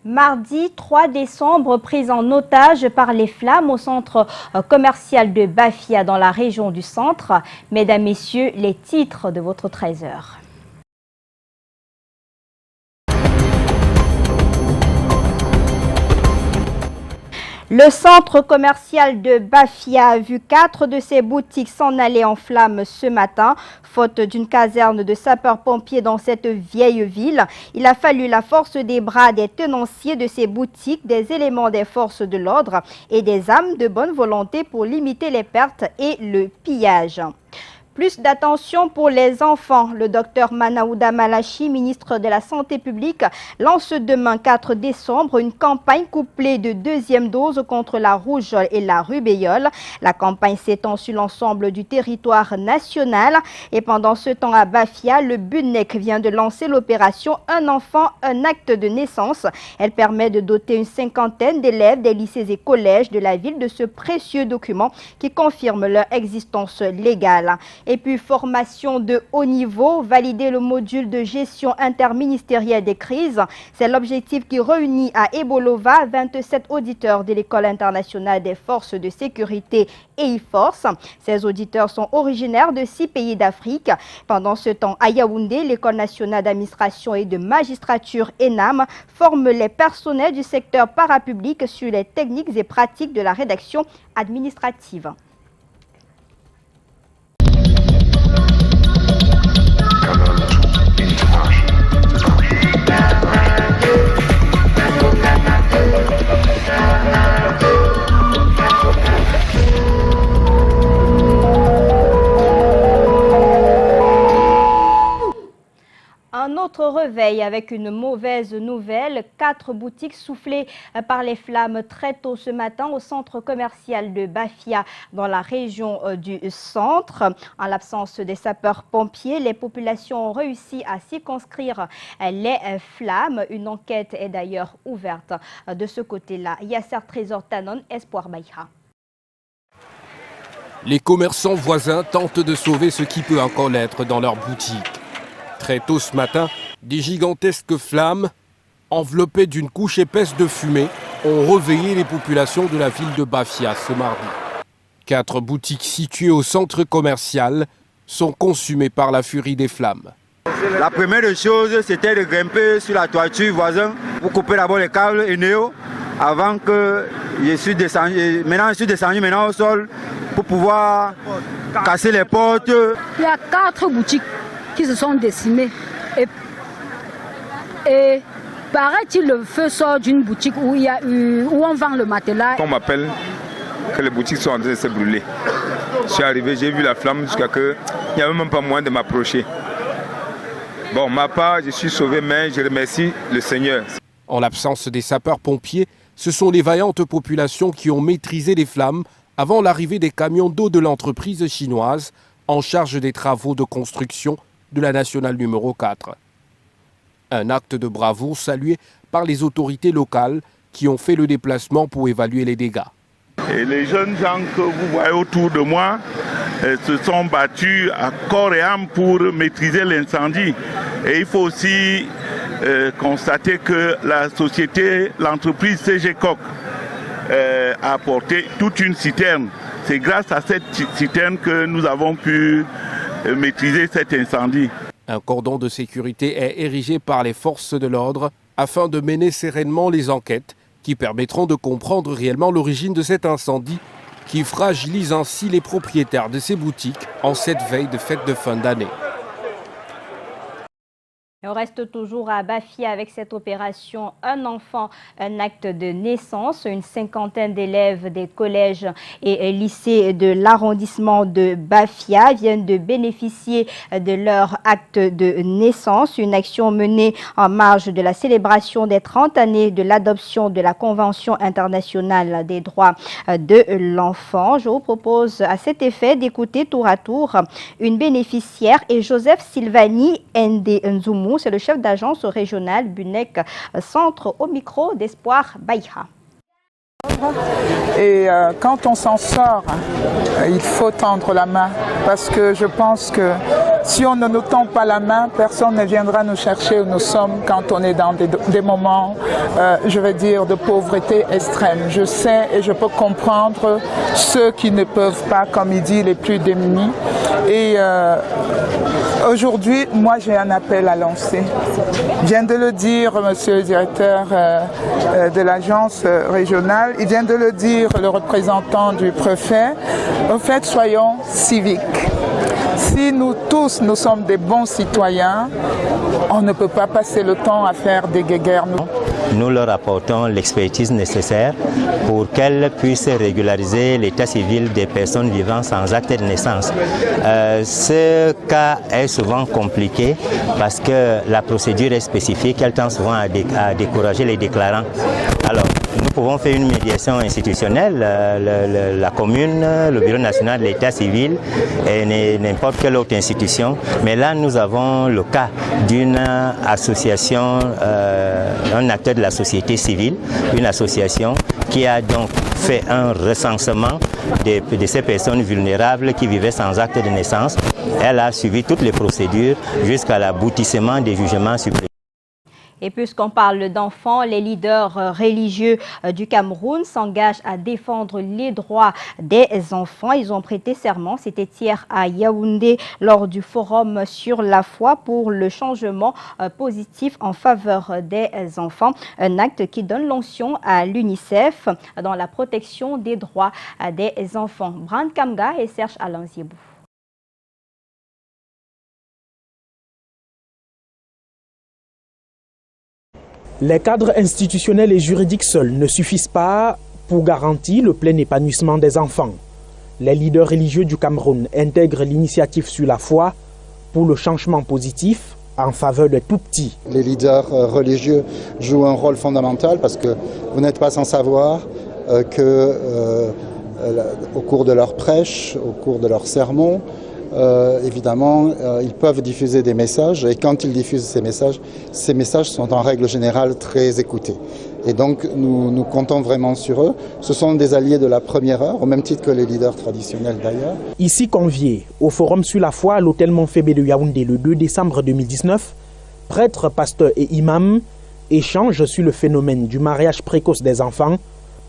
Mardi 3 décembre, prise en otage par les flammes au centre commercial de Bafia dans la région du centre. Mesdames, Messieurs, les titres de votre 13h. Le centre commercial de Bafia a vu 4 de ses boutiques s'en aller en flammes ce matin. Faute d'une caserne de sapeurs-pompiers dans cette vieille ville, il a fallu la force des bras des tenanciers de ces boutiques, des éléments des forces de l'ordre et des âmes de bonne volonté pour limiter les pertes et le pillage. Plus d'attention pour les enfants. Le docteur Manaouda Malachi, ministre de la Santé publique, lance demain 4 décembre une campagne couplée de deuxième dose contre la rougeole et la rubéole. La campagne s'étend sur l'ensemble du territoire national. Et pendant ce temps à Bafia, le BUNEC vient de lancer l'opération Un enfant, un acte de naissance. Elle permet de doter une cinquantaine d'élèves des lycées et collèges de la ville de ce précieux document qui confirme leur existence légale. Et puis, formation de haut niveau, valider le module de gestion interministérielle des crises. C'est l'objectif qui réunit à Ebolova 27 auditeurs de l'École internationale des forces de sécurité EIFORCE. Ces auditeurs sont originaires de 6 pays d'Afrique. Pendant ce temps, à Yaoundé, l'École nationale d'administration et de magistrature ENAM forme les personnels du secteur parapublic sur les techniques et pratiques de la rédaction administrative. Un autre réveil avec une mauvaise nouvelle. 4 boutiques soufflées par les flammes très tôt ce matin au centre commercial de Bafia dans la région du centre. En l'absence des sapeurs-pompiers, les populations ont réussi à circonscrire les flammes. Une enquête est d'ailleurs ouverte de ce côté-là. Yasser Trésor Tanon, Espoir Baïra. Les commerçants voisins tentent de sauver ce qui peut encore l'être dans leur boutique. Très tôt ce matin, des gigantesques flammes, enveloppées d'une couche épaisse de fumée, ont réveillé les populations de la ville de Bafia ce mardi. 4 boutiques situées au centre commercial sont consumées par la furie des flammes. La première des choses, c'était de grimper sur la toiture voisin pour couper d'abord les câbles et néo avant que je suis descendu. Maintenant, je suis descendu au sol pour pouvoir casser les portes. Il y a 4 boutiques qui se sont décimées. Et paraît-il, le feu sort d'une boutique où on vend le matelas. On m'appelle que les boutiques sont en train de se brûler. Je suis arrivé, j'ai vu la flamme jusqu'à que il n'y avait même pas moyen de m'approcher. Bon, ma part, je suis sauvé, mais je remercie le Seigneur. En l'absence des sapeurs-pompiers, ce sont les vaillantes populations qui ont maîtrisé les flammes avant l'arrivée des camions d'eau de l'entreprise chinoise en charge des travaux de construction de la nationale numéro 4. Un acte de bravoure salué par les autorités locales qui ont fait le déplacement pour évaluer les dégâts. Et les jeunes gens que vous voyez autour de moi se sont battus à corps et âme pour maîtriser l'incendie. Et il faut aussi constater que la société, l'entreprise CGCOC a apporté toute une citerne. C'est grâce à cette citerne que nous avons pu maîtriser cet incendie. Un cordon de sécurité est érigé par les forces de l'ordre afin de mener sereinement les enquêtes qui permettront de comprendre réellement l'origine de cet incendie qui fragilise ainsi les propriétaires de ces boutiques en cette veille de fête de fin d'année. On reste toujours à Bafia avec cette opération Un enfant, un acte de naissance. Une cinquantaine d'élèves des collèges et lycées de l'arrondissement de Bafia viennent de bénéficier de leur acte de naissance. Une action menée en marge de la célébration des 30 années de l'adoption de la Convention internationale des droits de l'enfant. Je vous propose à cet effet d'écouter tour à tour une bénéficiaire et Joseph Sylvani Ndé Nzoumou. C'est le chef d'agence régional BUNEC Centre au micro d'Espoir Baïra. Et quand on s'en sort, il faut tendre la main parce que je pense que si on ne nous tend pas la main, personne ne viendra nous chercher où nous sommes quand on est dans des moments, je vais dire, de pauvreté extrême. Je sais et je peux comprendre ceux qui ne peuvent pas, comme il dit, les plus démunis. Et aujourd'hui, moi j'ai un appel à lancer. Vient de le dire monsieur le directeur de l'agence régionale, il vient de le dire le représentant du préfet. En fait, soyons civiques. Si nous tous, nous sommes des bons citoyens, on ne peut pas passer le temps à faire des guéguerres. Nous leur apportons l'expertise nécessaire pour qu'elles puissent régulariser l'état civil des personnes vivant sans acte de naissance. Ce cas est souvent compliqué parce que la procédure est spécifique, elle tend souvent à décourager les déclarants. Alors, nous pouvons faire une médiation institutionnelle, la commune, le Bureau national de l'état civil et n'importe quelle autre institution. Mais là, nous avons le cas d'une association, un acteur de la société civile, une association qui a donc fait un recensement de ces personnes vulnérables qui vivaient sans acte de naissance. Elle a suivi toutes les procédures jusqu'à l'aboutissement des jugements supplémentaires. Et puisqu'on parle d'enfants, les leaders religieux du Cameroun s'engagent à défendre les droits des enfants. Ils ont prêté serment, c'était hier à Yaoundé, lors du forum sur la foi pour le changement positif en faveur des enfants. Un acte qui donne l'onction à l'UNICEF dans la protection des droits des enfants. Brand Kamga et Serge Alain Ziebou. Les cadres institutionnels et juridiques seuls ne suffisent pas pour garantir le plein épanouissement des enfants. Les leaders religieux du Cameroun intègrent l'initiative sur la foi pour le changement positif en faveur des tout-petits. Les leaders religieux jouent un rôle fondamental parce que vous n'êtes pas sans savoir qu'au cours de leurs prêches, au cours de leurs sermons, évidemment, ils peuvent diffuser des messages et quand ils diffusent ces messages sont en règle générale très écoutés. Et donc nous comptons vraiment sur eux. Ce sont des alliés de la première heure, au même titre que les leaders traditionnels d'ailleurs. Ici conviés au Forum sur la foi à l'hôtel Montfébé de Yaoundé le 2 décembre 2019, prêtres, pasteurs et imams échangent sur le phénomène du mariage précoce des enfants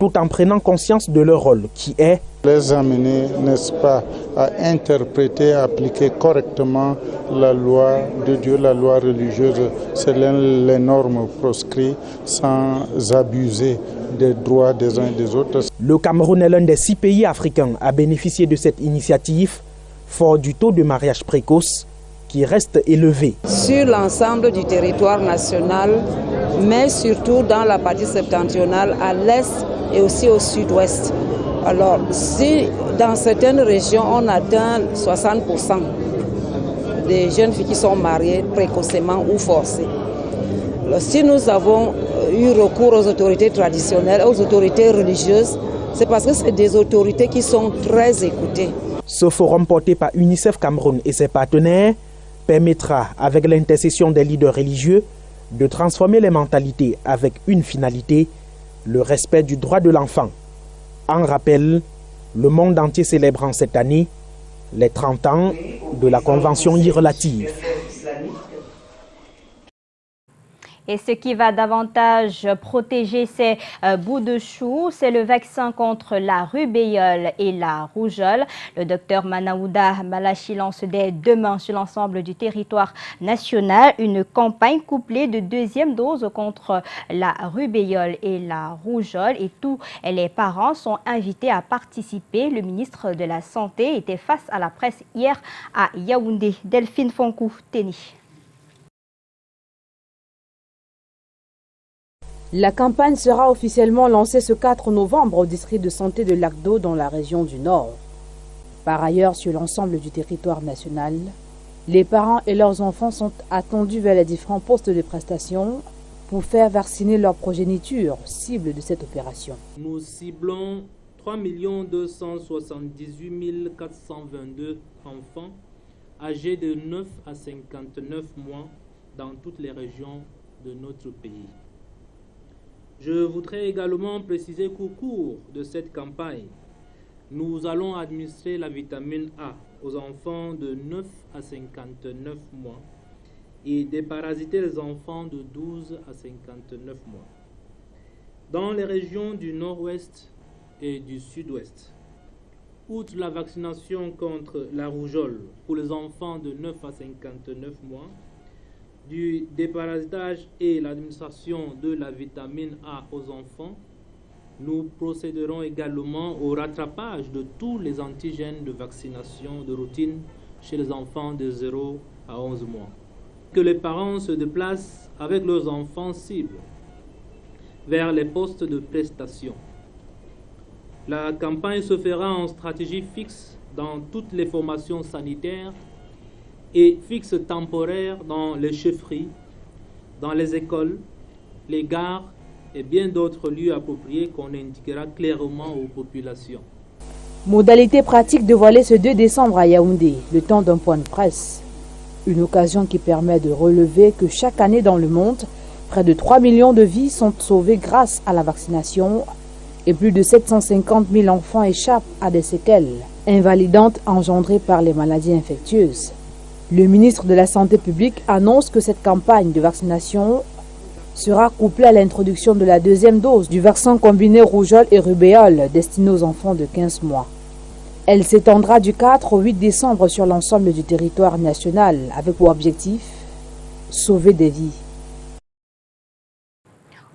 tout en prenant conscience de leur rôle qui est les amener, n'est-ce pas, à interpréter, à appliquer correctement la loi de Dieu, la loi religieuse, selon les normes proscrites, sans abuser des droits des uns et des autres. Le Cameroun est l'un des 6 pays africains à bénéficier de cette initiative, fort du taux de mariage précoce qui reste élevé. Sur l'ensemble du territoire national, mais surtout dans la partie septentrionale, à l'est et aussi au sud-ouest. Alors, si dans certaines régions, on atteint 60% des jeunes filles qui sont mariées précocement ou forcées. Alors, si nous avons eu recours aux autorités traditionnelles, aux autorités religieuses, c'est parce que c'est des autorités qui sont très écoutées. Ce forum porté par UNICEF Cameroun et ses partenaires permettra, avec l'intercession des leaders religieux, de transformer les mentalités avec une finalité, le respect du droit de l'enfant. En rappel, le monde entier célèbre en cette année les 30 ans de la Convention irrelative. Et ce qui va davantage protéger ces bouts de chou, c'est le vaccin contre la rubéole et la rougeole. Le docteur Manaouda Malachi lance dès demain sur l'ensemble du territoire national une campagne couplée de 2e dose contre la rubéole et la rougeole. Et tous les parents sont invités à participer. Le ministre de la Santé était face à la presse hier à Yaoundé. Delphine Fonkou, Téni. La campagne sera officiellement lancée ce 4 novembre au district de santé de Lac-d'Eau dans la région du Nord. Par ailleurs, sur l'ensemble du territoire national, les parents et leurs enfants sont attendus vers les différents postes de prestation pour faire vacciner leur progéniture, cible de cette opération. Nous ciblons 3 278 422 enfants âgés de 9 à 59 mois dans toutes les régions de notre pays. Je voudrais également préciser qu'au cours de cette campagne, nous allons administrer la vitamine A aux enfants de 9 à 59 mois et déparasiter les enfants de 12 à 59 mois. Dans les régions du nord-ouest et du sud-ouest, outre la vaccination contre la rougeole pour les enfants de 9 à 59 mois, du déparasitage et l'administration de la vitamine A aux enfants, nous procéderons également au rattrapage de tous les antigènes de vaccination de routine chez les enfants de 0 à 11 mois. Que les parents se déplacent avec leurs enfants cibles vers les postes de prestation. La campagne se fera en stratégie fixe dans toutes les formations sanitaires et fixe temporaire dans les chefferies, dans les écoles, les gares et bien d'autres lieux appropriés qu'on indiquera clairement aux populations. Modalité pratique dévoilée ce 2 décembre à Yaoundé, le temps d'un point de presse. Une occasion qui permet de relever que chaque année dans le monde, près de 3 millions de vies sont sauvées grâce à la vaccination et plus de 750 000 enfants échappent à des séquelles invalidantes engendrées par les maladies infectieuses. Le ministre de la Santé publique annonce que cette campagne de vaccination sera couplée à l'introduction de la 2e dose du vaccin combiné rougeole et rubéole destiné aux enfants de 15 mois. Elle s'étendra du 4 au 8 décembre sur l'ensemble du territoire national avec pour objectif sauver des vies.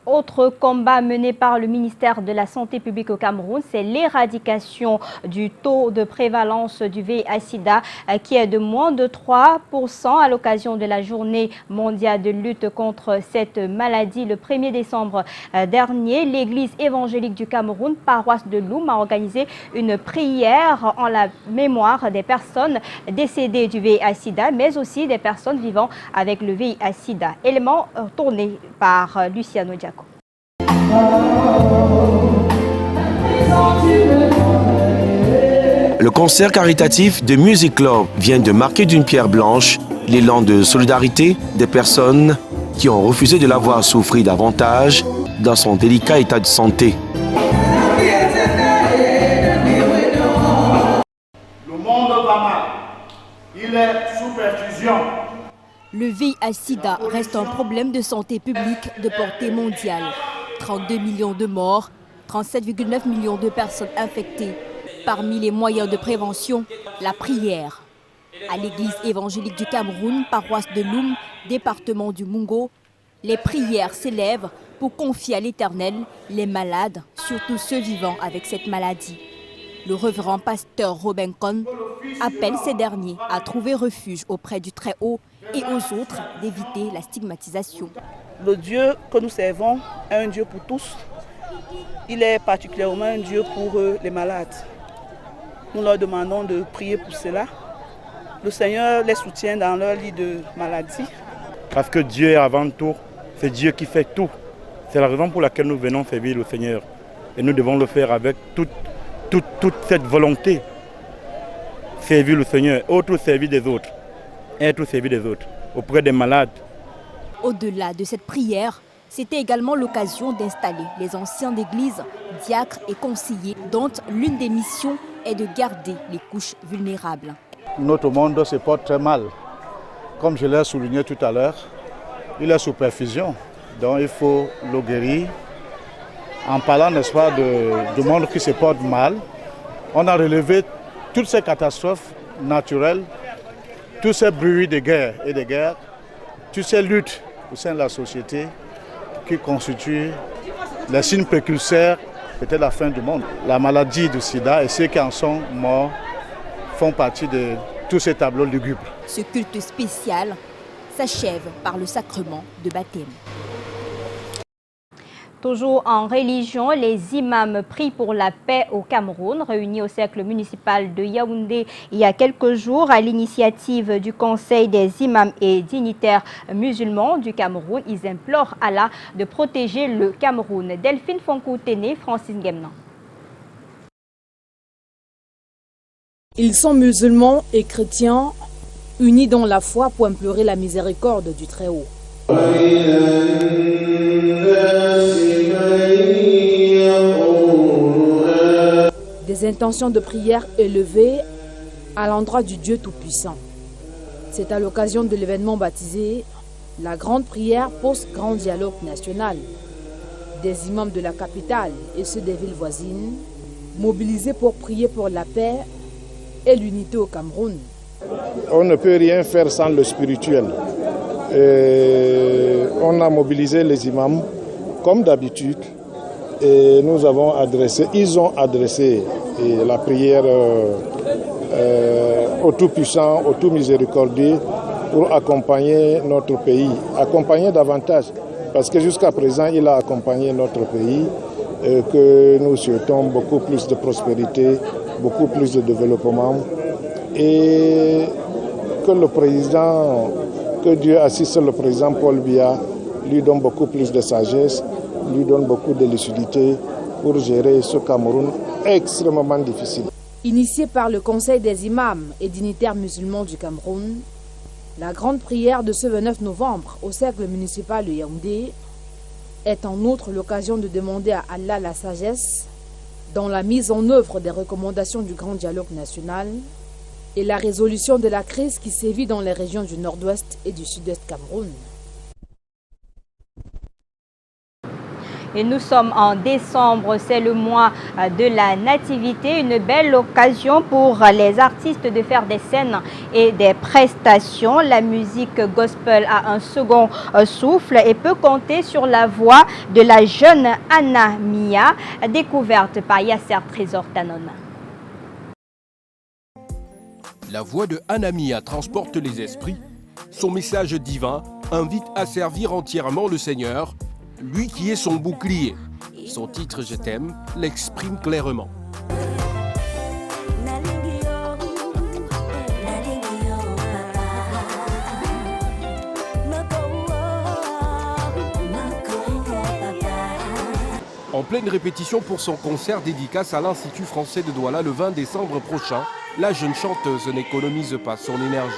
Autre combat mené par le ministère de la Santé publique au Cameroun, c'est l'éradication du taux de prévalence du VIH-Sida qui est de moins de 3% à l'occasion de la journée mondiale de lutte contre cette maladie. Le 1er décembre dernier, l'église évangélique du Cameroun, paroisse de Loum, a organisé une prière en la mémoire des personnes décédées du VIH-Sida, mais aussi des personnes vivant avec le VIH-Sida. Élément tourné par Luciano Diaco. Le concert caritatif de Music Club vient de marquer d'une pierre blanche l'élan de solidarité des personnes qui ont refusé de la voir souffrir davantage dans son délicat état de santé. Le monde va mal. Il est sous perfusion. Le VIH-Sida reste un problème de santé publique de portée mondiale. 32 millions de morts, 37,9 millions de personnes infectées. Parmi les moyens de prévention, la prière. À l'église évangélique du Cameroun, paroisse de Loum, département du Mungo, les prières s'élèvent pour confier à l'Éternel les malades, surtout ceux vivant avec cette maladie. Le révérend pasteur Robin Con appelle ces derniers à trouver refuge auprès du Très-Haut et aux autres d'éviter la stigmatisation. Le Dieu que nous servons est un Dieu pour tous. Il est particulièrement un Dieu pour les malades. Nous leur demandons de prier pour cela. Le Seigneur les soutient dans leur lit de maladie. Parce que Dieu est avant tout, c'est Dieu qui fait tout. C'est la raison pour laquelle nous venons servir le Seigneur. Et nous devons le faire avec toute cette volonté. Servir le Seigneur, autre servir des autres. Être au service des autres, auprès des malades. Au-delà de cette prière, c'était également l'occasion d'installer les anciens d'église, diacres et conseillers, dont l'une des missions est de garder les couches vulnérables. Notre monde se porte très mal. Comme je l'ai souligné tout à l'heure, il est sous perfusion. Donc il faut le guérir. En parlant, n'est-ce pas, du monde qui se porte mal, on a relevé toutes ces catastrophes naturelles, tous ces bruits de guerre et de guerre, toutes ces luttes au sein de la société qui constituent les signes précurseurs peut-être la fin du monde. La maladie du sida et ceux qui en sont morts font partie de tous ces tableaux lugubres. Ce culte spécial s'achève par le sacrement de baptême. Toujours en religion, les imams prient pour la paix au Cameroun, réunis au cercle municipal de Yaoundé il y a quelques jours à l'initiative du Conseil des imams et dignitaires musulmans du Cameroun. Ils implorent Allah de protéger le Cameroun. Delphine Fonkou-Téné, Francis Gemnan. Ils sont musulmans et chrétiens, unis dans la foi pour implorer la miséricorde du Très-Haut. des intentions de prière élevées à l'endroit du Dieu Tout-Puissant. C'est à l'occasion de l'événement baptisé la Grande Prière Post-Grand Dialogue National. Des imams de la capitale et ceux des villes voisines, mobilisés pour prier pour la paix et l'unité au Cameroun. On ne peut rien faire sans le spirituel. On a mobilisé les imams comme d'habitude et ils ont adressé la prière au Tout-Puissant, au Tout-Miséricordieux pour accompagner notre pays, accompagner davantage. Parce que jusqu'à présent, il a accompagné notre pays, que nous souhaitons beaucoup plus de prospérité, beaucoup plus de développement, et que le président, que Dieu assiste le président Paul Biya, lui donne beaucoup plus de sagesse, lui donne beaucoup de lucidité pour gérer ce Cameroun extrêmement difficile. Initiée par le Conseil des imams et dignitaires musulmans du Cameroun, la grande prière de ce 29 novembre au cercle municipal de Yaoundé est en outre l'occasion de demander à Allah la sagesse dans la mise en œuvre des recommandations du Grand Dialogue National et la résolution de la crise qui sévit dans les régions du nord-ouest et du sud-est Cameroun. Et nous sommes en décembre, c'est le mois de la nativité, une belle occasion pour les artistes de faire des scènes et des prestations. La musique gospel a un second souffle et peut compter sur la voix de la jeune Anna Mia, découverte par Yasser Trésor Tanona. La voix de Anna Mia transporte les esprits. Son message divin invite à servir entièrement le Seigneur, lui qui est son bouclier. Son titre « Je t'aime » l'exprime clairement. En pleine répétition pour son concert dédicace à l'Institut français de Douala le 20 décembre prochain, la jeune chanteuse n'économise pas son énergie.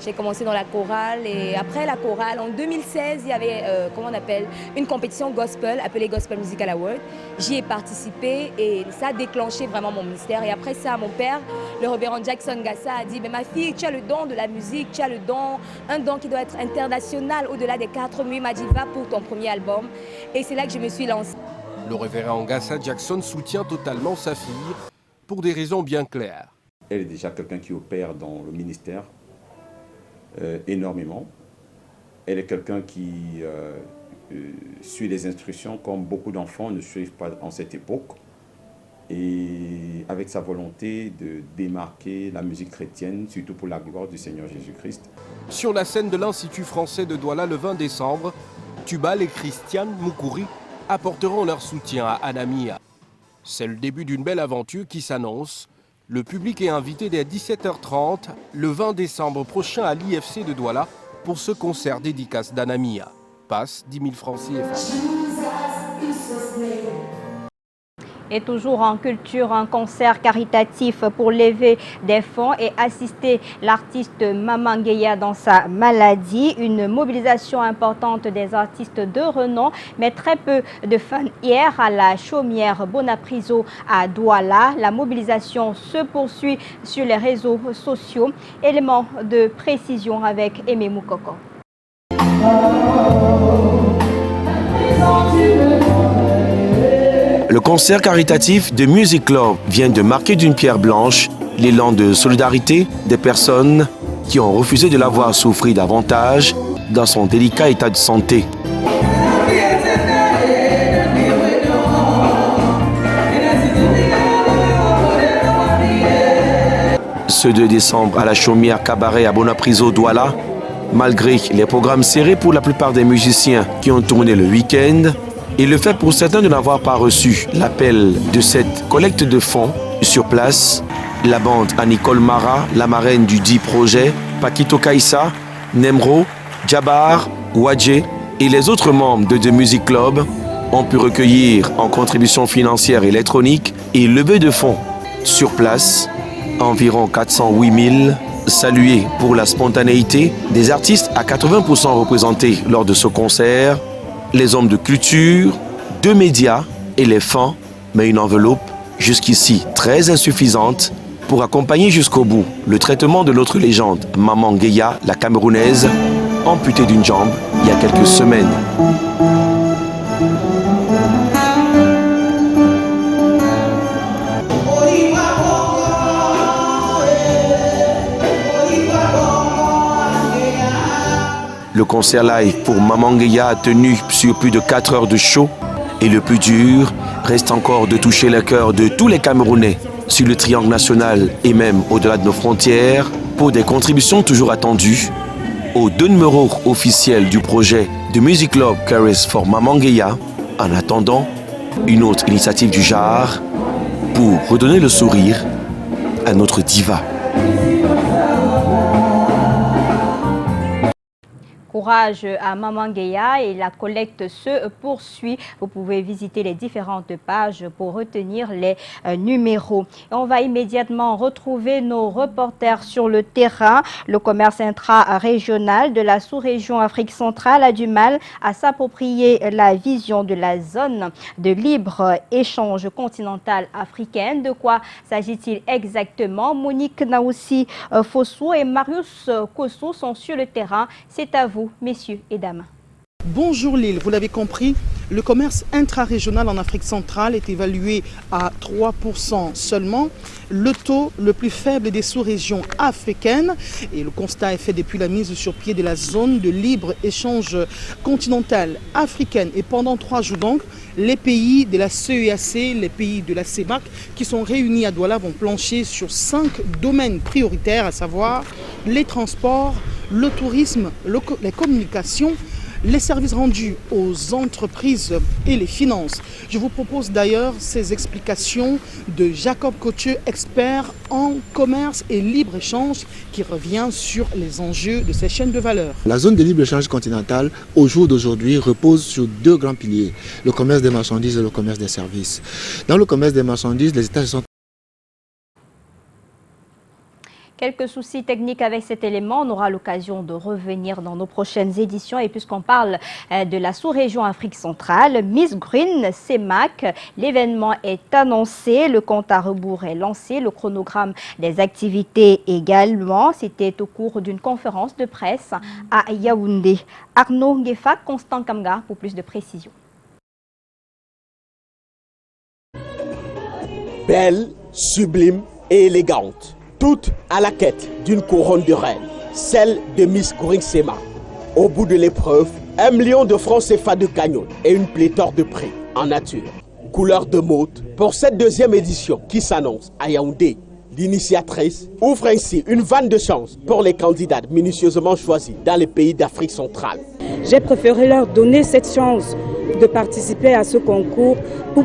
J'ai commencé dans la chorale et après la chorale, en 2016, il y avait une compétition gospel appelée Gospel Musical Award. J'y ai participé et ça a déclenché vraiment mon mystère. Et après ça, mon père, le révérend Jackson Gassa, a dit « Ma fille, tu as le don de la musique, tu as le don, un don qui doit être international au-delà des 4 murs. Il m'a dit « Va pour ton premier album ». Et c'est là que je me suis lancée. Le révérend Gassa Jackson soutient totalement sa fille pour des raisons bien claires. Elle est déjà quelqu'un qui opère dans le ministère. Énormément. Elle est quelqu'un qui suit les instructions comme beaucoup d'enfants ne suivent pas en cette époque, et avec sa volonté de démarquer la musique chrétienne, surtout pour la gloire du Seigneur Jésus-Christ. Sur la scène de l'Institut français de Douala le 20 décembre, Tubal et Christiane Moukouri apporteront leur soutien à Anna Mia. C'est le début d'une belle aventure qui s'annonce. Le public est invité dès 17h30 le 20 décembre prochain à l'IFC de Douala pour ce concert dédicace d'Anna Mia. Passe 10 000 francs CFA. Et toujours en culture, un concert caritatif pour lever des fonds et assister l'artiste Maman Gueye dans sa maladie. Une mobilisation importante des artistes de renom, mais très peu de fans hier à la chaumière Bonapriso à Douala. La mobilisation se poursuit sur les réseaux sociaux. Élément de précision avec Aimé Moukoko. Le concert caritatif de Music Club vient de marquer d'une pierre blanche l'élan de solidarité des personnes qui ont refusé de la voir souffrir davantage dans son délicat état de santé. Ce 2 décembre à la chaumière Cabaret à Bonapriso Douala, malgré les programmes serrés pour la plupart des musiciens qui ont tourné le week-end, et le fait pour certains de n'avoir pas reçu l'appel de cette collecte de fonds sur place, la bande à Nicole Mara, la marraine du dit projet, Paquito Kaïssa, Nemro, Djabar, Wadje et les autres membres de The Music Club ont pu recueillir en contribution financière électronique et levée de fonds sur place environ 408 Salué pour la spontanéité, des artistes à 80% représentés lors de ce concert, les hommes de culture, 2 médias et les fans, mais une enveloppe jusqu'ici très insuffisante pour accompagner jusqu'au bout le traitement de l'autre légende, Maman Gueye, la Camerounaise, amputée d'une jambe il y a quelques semaines. Le concert live pour Maman Gueye a tenu sur plus de 4 heures de show et le plus dur reste encore de toucher le cœur de tous les Camerounais sur le triangle national et même au-delà de nos frontières pour des contributions toujours attendues aux 2 numéros officiels du projet de Music Club Caris for Maman Gueye en attendant une autre initiative du genre pour redonner le sourire à notre diva. Courage à Maman Gueye et la collecte se poursuit. Vous pouvez visiter les différentes pages pour retenir les numéros. Et on va immédiatement retrouver nos reporters sur le terrain. Le commerce intra-régional de la sous-région Afrique centrale a du mal à s'approprier la vision de la zone de libre-échange continentale africaine. De quoi s'agit-il exactement? Monique Naoussi Fossou et Marius Kossou sont sur le terrain. C'est à vous, messieurs et dames. Bonjour Lille, vous l'avez compris, le commerce intra-régional en Afrique centrale est évalué à 3% seulement, le taux le plus faible des sous-régions africaines. Et le constat est fait depuis la mise sur pied de la zone de libre-échange continentale africaine. Et pendant 3 jours donc, les pays de la CEAC, les pays de la CEMAC qui sont réunis à Douala vont plancher sur 5 domaines prioritaires, à savoir les transports, le tourisme, les communications, les services rendus aux entreprises et les finances. Je vous propose d'ailleurs ces explications de Jacob Cotieux, expert en commerce et libre-échange, qui revient sur les enjeux de ces chaînes de valeur. La zone de libre-échange continentale, au jour d'aujourd'hui, repose sur 2 grands piliers, le commerce des marchandises et le commerce des services. Dans le commerce des marchandises, les États se sont... Quelques soucis techniques avec cet élément. On aura l'occasion de revenir dans nos prochaines éditions. Et puisqu'on parle de la sous-région Afrique centrale, Miss Green CEMAC, l'événement est annoncé, le compte à rebours est lancé, le chronogramme des activités également. C'était au cours d'une conférence de presse à Yaoundé. Arnaud Ngefa, Constant Kamga pour plus de précisions. Belle, sublime et élégante. Toutes à la quête d'une couronne de reine, celle de Miss Green CEMAC. Au bout de l'épreuve, 1 million de francs CFA de cagnotte et une pléthore de prix en nature. Couleur de mode pour cette 2e édition qui s'annonce à Yaoundé. L'initiatrice ouvre ainsi une vanne de chance pour les candidats minutieusement choisis dans les pays d'Afrique centrale. J'ai préféré leur donner cette chance de participer à ce concours pour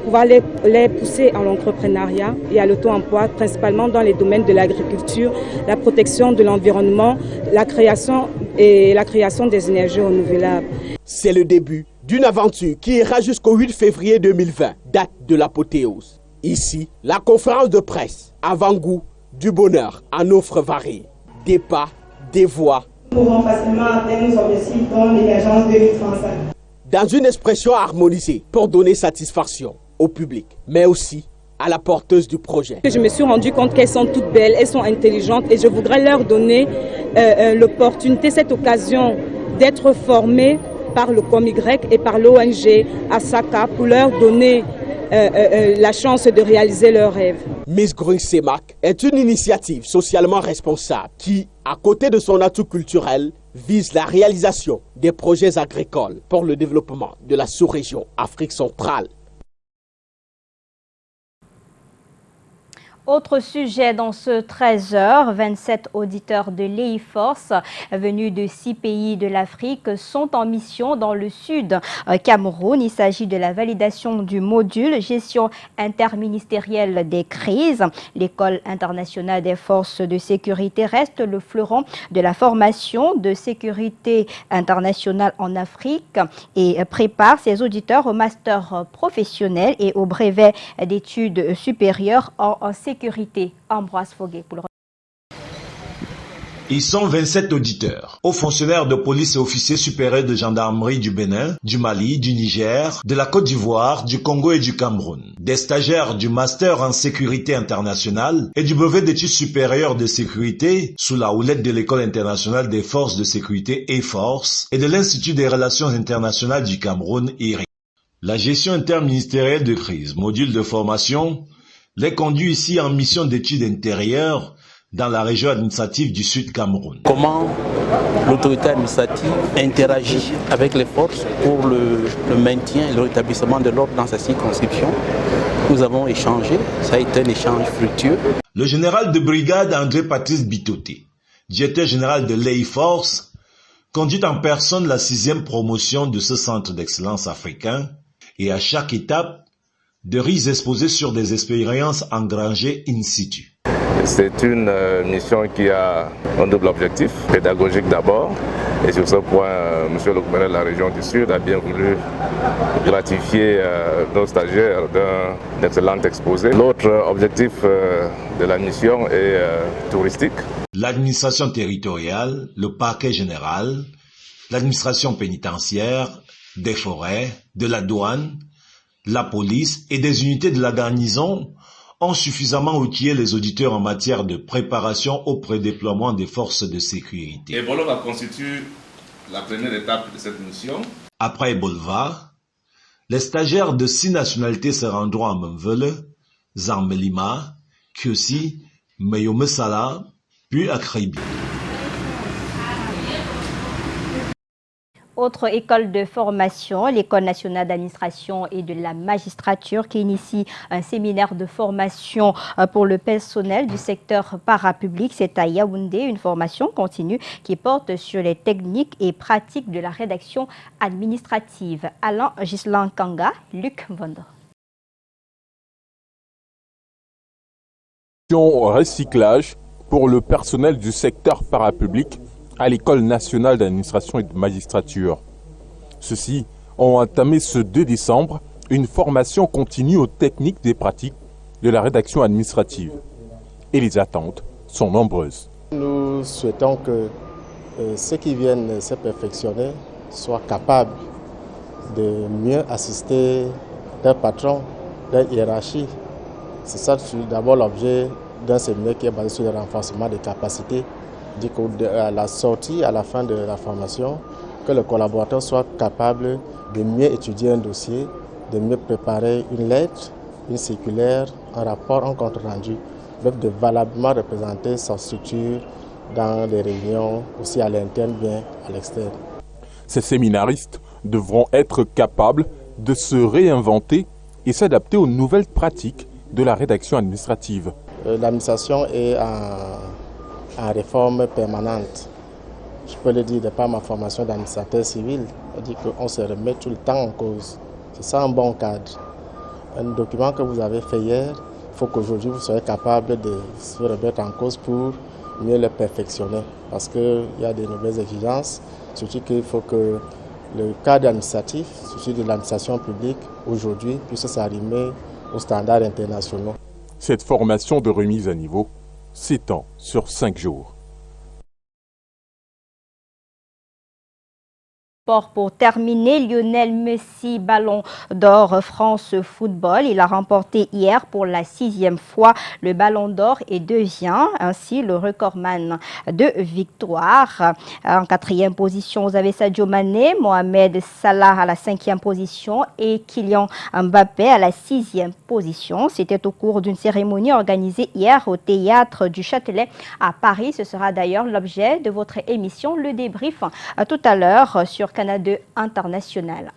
pouvoir les pousser en l'entrepreneuriat et à l'auto-emploi, principalement dans les domaines de l'agriculture, la protection de l'environnement, la création des énergies renouvelables. C'est le début d'une aventure qui ira jusqu'au 8 février 2020, date de l'apothéose. Ici, la conférence de presse, avant-goût du bonheur en offre variées. Des pas, des voix. Nous pouvons facilement atteindre nos objectifs dont l'émergence de l'île française. Dans une expression harmonisée pour donner satisfaction au public, mais aussi à la porteuse du projet. Je me suis rendu compte qu'elles sont toutes belles, elles sont intelligentes et je voudrais leur donner l'opportunité, cette occasion d'être formées par le COMY et par l'ONG Asaka pour leur donner la chance de réaliser leurs rêves. Miss Green CEMAC est une initiative socialement responsable qui, à côté de son atout culturel, vise la réalisation des projets agricoles pour le développement de la sous-région Afrique centrale. Autre sujet dans ce 13h, 27 auditeurs de l'EIFORCE venus de 6 pays de l'Afrique sont en mission dans le sud Cameroun. Il s'agit de la validation du module gestion interministérielle des crises. L'École internationale des forces de sécurité reste le fleuron de la formation de sécurité internationale en Afrique et prépare ses auditeurs au master professionnel et au brevet d'études supérieures en sécurité. Ambroise Foguet pour le... Ils sont 27 auditeurs, hauts fonctionnaires de police et officiers supérieurs de gendarmerie du Bénin, du Mali, du Niger, de la Côte d'Ivoire, du Congo et du Cameroun. Des stagiaires du Master en sécurité internationale et du brevet d'études supérieures de sécurité sous la houlette de l'École internationale des forces de sécurité E-Force et de l'Institut des relations internationales du Cameroun, IRI. La gestion interministérielle de crise, module de formation, les conduit ici en mission d'études intérieures dans la région administrative du Sud Cameroun. Comment l'autorité administrative interagit avec les forces pour le maintien et le rétablissement de l'ordre dans sa circonscription. Nous avons échangé, ça a été un échange fructueux. Le général de brigade André-Patrice Bitoté, directeur général de l'E-Force, conduit en personne la 6e promotion de ce centre d'excellence africain et à chaque étape, de risques exposés sur des expériences engrangées in situ. C'est une mission qui a un double objectif, pédagogique d'abord. Et sur ce point, monsieur le gouverneur de la région du Sud a bien voulu gratifier nos stagiaires d'un excellent exposé. L'autre objectif de la mission est touristique. L'administration territoriale, le parquet général, l'administration pénitentiaire, des forêts, de la douane, la police et des unités de la garnison ont suffisamment outillé les auditeurs en matière de préparation au prédéploiement des forces de sécurité. Ebolova constitue la première étape de cette mission. Après Ebolova, les stagiaires de 6 nationalités se rendront à Menvele, Zambelima, Kyosi, Meyomesala, puis à Kribi. Autre école de formation, l'École nationale d'administration et de la magistrature qui initie un séminaire de formation pour le personnel du secteur parapublic. C'est à Yaoundé, une formation continue qui porte sur les techniques et pratiques de la rédaction administrative. Alain Gislain Kanga, Luc Vondo. Recyclage pour le personnel du secteur parapublic à l'École nationale d'administration et de magistrature. Ceux-ci ont entamé ce 2 décembre une formation continue aux techniques des pratiques de la rédaction administrative. Et les attentes sont nombreuses. Nous souhaitons que ceux qui viennent se perfectionner soient capables de mieux assister leur patron, leur hiérarchie. C'est ça d'abord l'objet d'un séminaire qui est basé sur le renforcement des capacités. À la sortie, à la fin de la formation, que le collaborateur soit capable de mieux étudier un dossier, de mieux préparer une lettre, une circulaire, un rapport, un compte rendu, bref, de valablement représenter sa structure dans les réunions, aussi à l'interne, bien à l'externe. Ces séminaristes devront être capables de se réinventer et s'adapter aux nouvelles pratiques de la rédaction administrative. L'administration est en réforme permanente. Je peux le dire de par ma formation d'administrateur civil, c'est-à-dire qu'on se remet tout le temps en cause. C'est ça un bon cadre. Un document que vous avez fait hier, il faut qu'aujourd'hui vous soyez capable de se remettre en cause pour mieux le perfectionner. Parce qu'il y a de nouvelles exigences, surtout qu'il faut que le cadre administratif, surtout de l'administration publique, aujourd'hui, puisse s'arrimer aux standards internationaux. Cette formation de remise à niveau s'étend sur 5 jours. Pour terminer, Lionel Messi, ballon d'or France Football. Il a remporté hier pour la 6e fois le ballon d'or et devient ainsi le recordman de victoire. En 4e position, vous avez Sadio Mané, Mohamed Salah à la 5e position et Kylian Mbappé à la 6e position. C'était au cours d'une cérémonie organisée hier au Théâtre du Châtelet à Paris. Ce sera d'ailleurs l'objet de votre émission Le Débrief tout à l'heure sur Canal 2 International.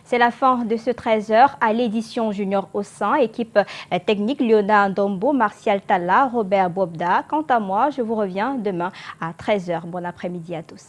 C'est la fin de ce 13h à l'édition Junior au sein, équipe technique Léonard Ndombo, Martial Talla, Robert Bobda. Quant à moi, je vous reviens demain à 13h. Bon après-midi à tous.